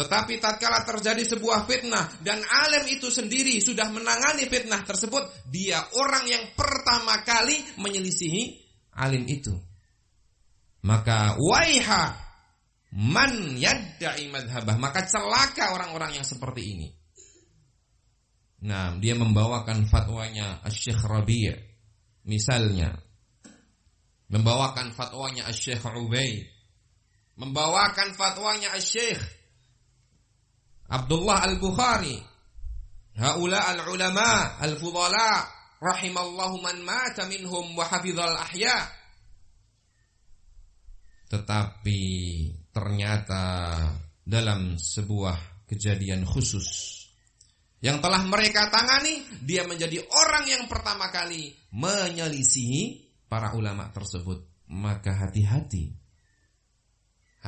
Tetapi tatkala terjadi sebuah fitnah dan alim itu sendiri sudah menangani fitnah tersebut, dia orang yang pertama kali menyelisihi alim itu. Maka waiha man yadda'i madhabah, maka celaka orang-orang yang seperti ini. Nah, dia membawakan fatwanya Asy-Syaikh Rabi', misalnya membawakan fatwanya Asy-Syaikh Ubaid, membawakan fatwanya Asy-Syaikh Abdullah Al-Bukhari, haula al-ulama al-fudala rahimallahu man mata minhum wa hafizal ahya. Tetapi ternyata dalam sebuah kejadian khusus yang telah mereka tangani, dia menjadi orang yang pertama kali menyelisihi para ulama tersebut. Maka hati-hati.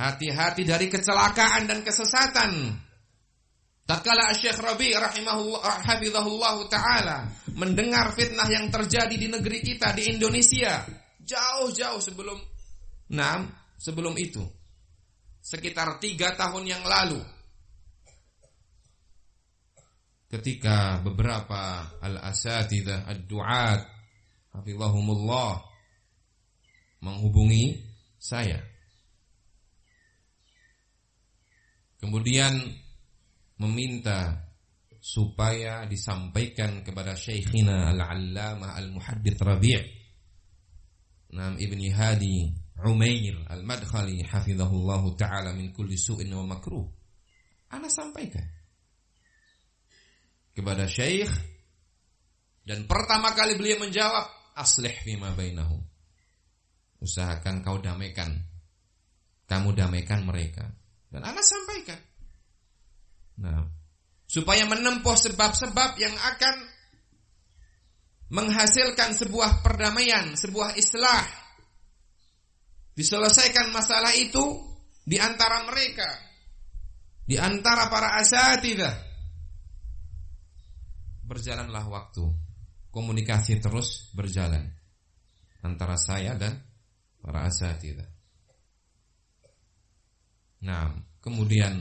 Hati-hati dari kecelakaan dan kesesatan. Tatkala Asy-Syaikh Rabi' rahimahullah hafizahullah taala mendengar fitnah yang terjadi di negeri kita di Indonesia, jauh-jauh sebelum itu, sekitar 3 tahun yang lalu, ketika beberapa al-asatidzah ad-du'at hafizahumullah menghubungi saya, kemudian meminta supaya disampaikan kepada Syekhina Al-Allamah Al-Muhaddits Rabi' Ibni Hadi Umair Al-Madkhali hafizahullahu ta'ala min kulli su'in wa makruh. Ana sampaikan kepada Syekh, dan pertama kali beliau menjawab, aslih fima bainahum, usahakan kamu damaikan mereka. Dan ana sampaikan, nah, supaya menempuh sebab-sebab yang akan menghasilkan sebuah perdamaian, sebuah islah, diselesaikan masalah itu di antara mereka, di antara para asatidzah. Berjalanlah waktu, komunikasi terus berjalan antara saya dan para asatidzah. Nah, kemudian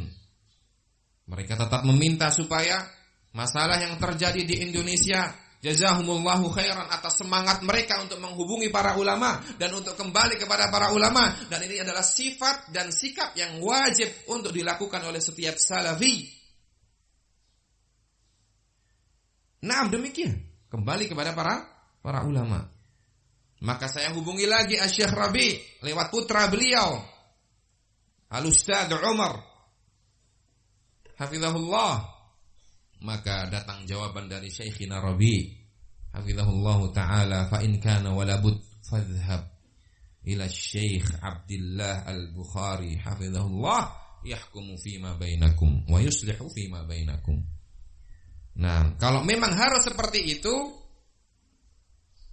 mereka tetap meminta supaya masalah yang terjadi di Indonesia, jazahumullahu khairan atas semangat mereka untuk menghubungi para ulama dan untuk kembali kepada para ulama, dan ini adalah sifat dan sikap yang wajib untuk dilakukan oleh setiap salafi. Nah, demikian, kembali kepada para ulama. Maka saya hubungi lagi Asy-Syaikh Rabi' lewat putra beliau, Al-Ustadz Umar hafizahullah. Maka datang jawaban dari Syekhina Rabi' hafizahullahu ta'ala, fa in kana walabud fadhhab ila Syekh Abdullah Al-Bukhari hafizahullah yahkumu fima bainakum wa yuslihu fima bainakum. Nah, kalau memang harus seperti itu,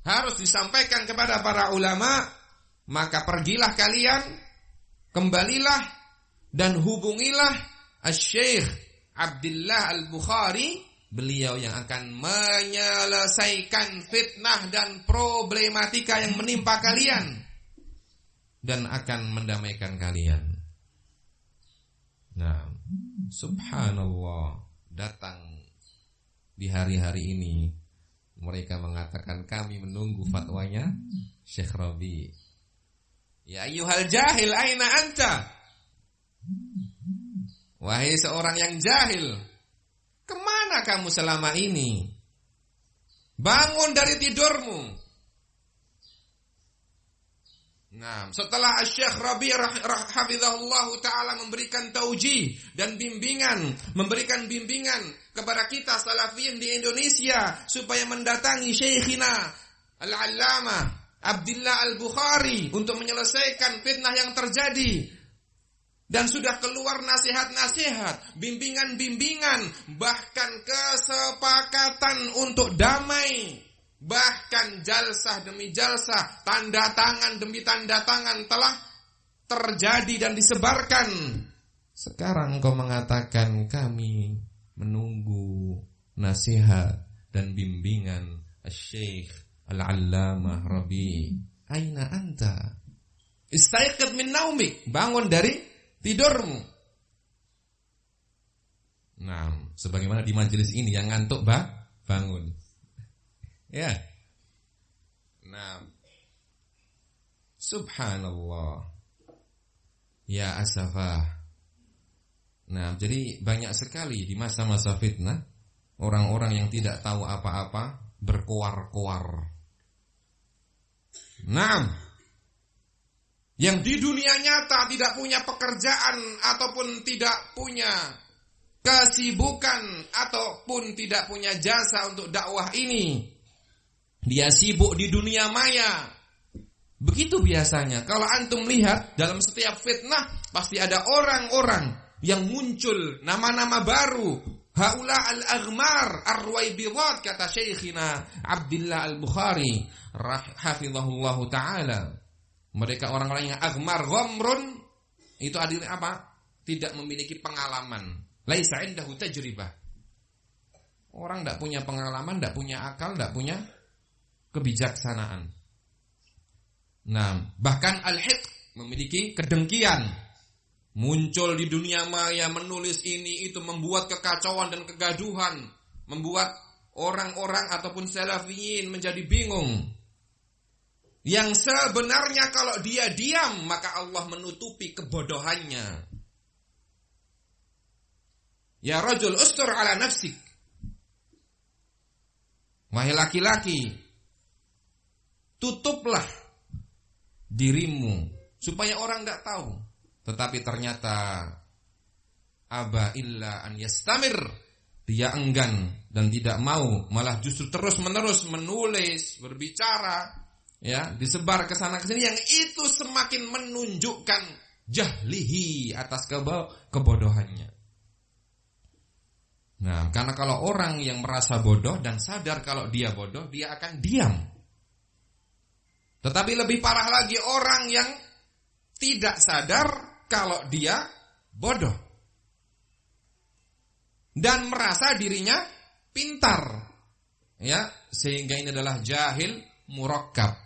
harus disampaikan kepada para ulama, maka pergilah kalian, kembalilah dan hubungilah Asy-Syaikh Abdullah Al-Bukhari, beliau yang akan menyelesaikan fitnah dan problematika yang menimpa kalian dan akan mendamaikan kalian. Nah, subhanallah, datang di hari-hari ini mereka mengatakan kami menunggu fatwanya Syekh Rabi'. Ya ayyuhal jahil, aina anta? Wahai seorang yang jahil, kemana kamu selama ini? Bangun dari tidurmu. Nah, setelah Asy-Syaikh Rabi' hafizahullahu ta'ala memberikan taujih dan bimbingan, memberikan bimbingan kepada kita salafiyin di Indonesia supaya mendatangi Syekhina Al-Allamah Abdullah Al-Bukhari untuk menyelesaikan fitnah yang terjadi, dan sudah keluar nasihat-nasihat, bimbingan-bimbingan, bahkan kesepakatan untuk damai. Bahkan jalsah demi jalsah, tanda tangan demi tanda tangan telah terjadi dan disebarkan. Sekarang engkau mengatakan kami menunggu nasihat dan bimbingan Asy-Syaikh Al-Allamah Rabi'. Aina anta? Istaiqidh min naumik, bangun dari tidurmu. Nah, sebagaimana di majelis ini yang ngantuk bangun. Ya. Nah, subhanallah. Ya asafah. Nah, jadi banyak sekali di masa-masa fitnah orang-orang yang tidak tahu apa-apa berkoar-koar. Nah, yang di dunia nyata tidak punya pekerjaan ataupun tidak punya kesibukan ataupun tidak punya jasa untuk dakwah ini, dia sibuk di dunia maya. Begitu biasanya. Kalau antum lihat dalam setiap fitnah pasti ada orang-orang yang muncul nama-nama baru. Haula al-aghmar ar-ruwaibidat, kata Syekhina Abdullah al-Bukhari hafizahullahu taala. Mereka orang-orang yang aghmar, ghamrun, itu artinya apa? Tidak memiliki pengalaman. Laisa indahu tajribah. Orang tidak punya pengalaman, tidak punya akal, tidak punya kebijaksanaan. Nah, bahkan al-hiqq, memiliki kedengkian. Muncul di dunia maya, menulis ini itu, membuat kekacauan dan kegaduhan, membuat orang-orang ataupun salafiyin menjadi bingung. Yang sebenarnya kalau dia diam, maka Allah menutupi kebodohannya. Ya rajul, ustur ala nafsik. Wahai laki-laki, tutuplah dirimu supaya orang enggak tahu. Tetapi ternyata aba illa an yastamir, dia enggan dan tidak mau, malah justru terus-menerus menulis, berbicara, ya, disebar ke sana ke sini, yang itu semakin menunjukkan jahlihi, atas kebodohannya. Nah, karena kalau orang yang merasa bodoh dan sadar kalau dia bodoh, dia akan diam. Tetapi lebih parah lagi orang yang tidak sadar kalau dia bodoh dan merasa dirinya pintar, ya, sehingga ini adalah jahil murakkab,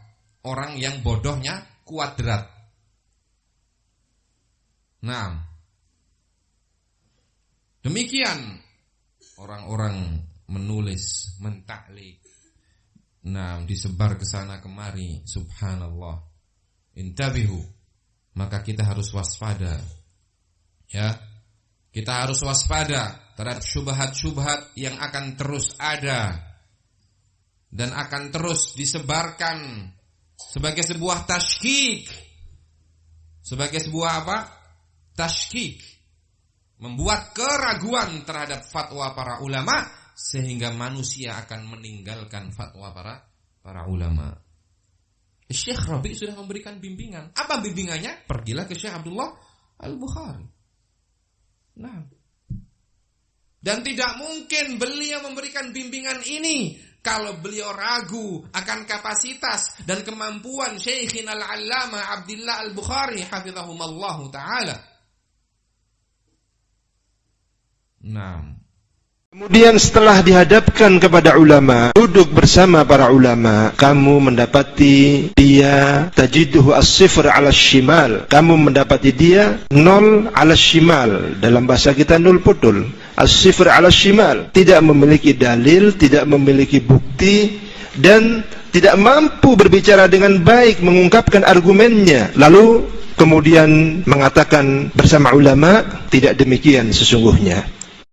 orang yang bodohnya kuadrat. Nah, demikian orang-orang menulis, mentaklik. Nah, disebar ke sana kemari, subhanallah. Intabihu. Maka kita harus waspada. Ya. Kita harus waspada terhadap syubhat-syubhat yang akan terus ada dan akan terus disebarkan sebagai sebuah tashkik. Sebagai sebuah apa? Tashkik. Membuat keraguan terhadap fatwa para ulama, sehingga manusia akan meninggalkan fatwa para ulama. Syekh Rabi sudah memberikan bimbingan. Apa bimbingannya? Pergilah ke Syekh Abdullah al-Bukhari. Nah, dan tidak mungkin beliau memberikan bimbingan ini kalau beliau ragu akan kapasitas dan kemampuan Syekhina al-Allamah Abdullah al-Bukhari hafizahumallahu ta'ala. Nah, kemudian setelah dihadapkan kepada ulama, duduk bersama para ulama, kamu mendapati dia tajiduhu as-sifr ala shimal, kamu mendapati dia 0 ala shimal, dalam bahasa kita 0 pudul. As-sifr ala shimal, tidak memiliki dalil, tidak memiliki bukti, dan tidak mampu berbicara dengan baik, mengungkapkan argumennya. Lalu kemudian mengatakan bersama ulama, tidak demikian sesungguhnya.